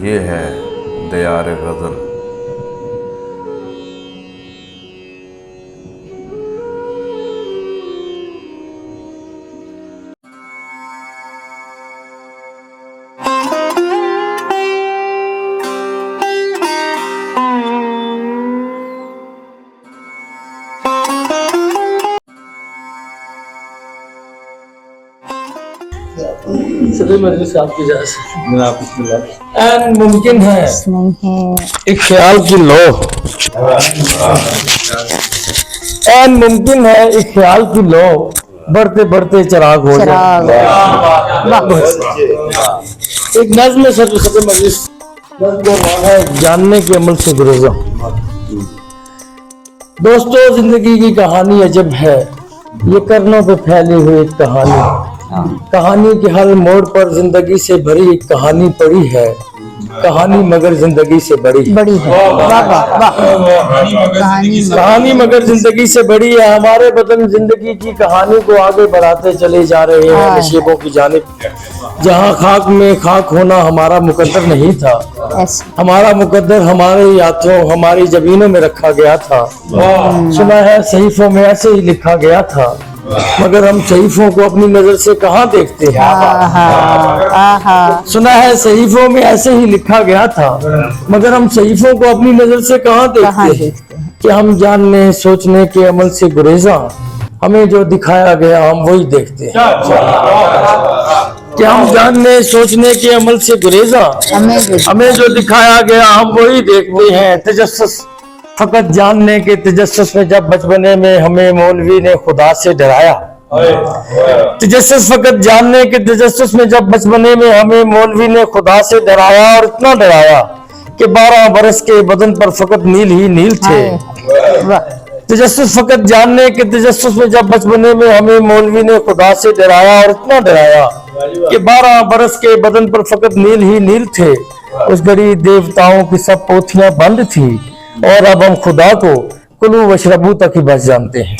ये है दियार गज़ल। सभी मजलिस आपकी इजाज़त से। जनाब बिस्मिल्लाह। एन मुमकिन है एक ख्याल की लो, एन मुमकिन है एक ख्याल की लो, बढ़ते बढ़ते चिराग हो जाए। एक नज़्म सभी मजलिस है जानने के अमल से गुरेजा। दोस्तों, जिंदगी की कहानी अजब है, ये करनों पे फैली हुई एक कहानी। कहानी के हर मोड़ पर जिंदगी से भरी एक कहानी पड़ी है, कहानी मगर जिंदगी से बड़ी है। कहानी मगर जिंदगी से बड़ी है। हमारे बदन जिंदगी की कहानी को आगे बढ़ाते चले जा रहे हैं नशीबों की जानिब, जहाँ खाक में खाक होना हमारा मुकद्दर नहीं था। हमारा मुकद्दर हमारे हाथों हमारी जमीनों में रखा गया था। सुना है सहीफों में ऐसे ही लिखा गया था, मगर हम सहीफों को अपनी नजर से कहाँ देखते हैं। सुना है सहीफों में ऐसे ही लिखा गया था, मगर हम सहीफों को अपनी नजर से कहाँ देखते हैं। कि हम जानने सोचने के अमल से गुरेजा, हमें जो दिखाया गया हम वही देखते हैं। कि हम जानने सोचने के अमल से गुरेजा, हमें जो दिखाया गया हम वही देखते हैं। तजस्सुस फकत जानने के तजस्सुस में जब बचपने में हमें मौलवी ने खुदा से डराया। तजस्सुस फकत जानने के तजस्सुस में जब बचपने में हमें मौलवी ने खुदा से डराया, और इतना डराया कि 12 बरस के बदन पर फकत नील ही नील थे। तजस्सुस फकत जानने के तजस्सुस में जब बचपने में हमें मौलवी ने खुदा से डराया, और इतना डराया कि 12 बरस के बदन पर फकत नील ही नील थे। उस घड़ी देवताओं की सब पोथियां बंद थी, और अब हम खुदा को कुलू वशरबू तक ही बस जानते हैं।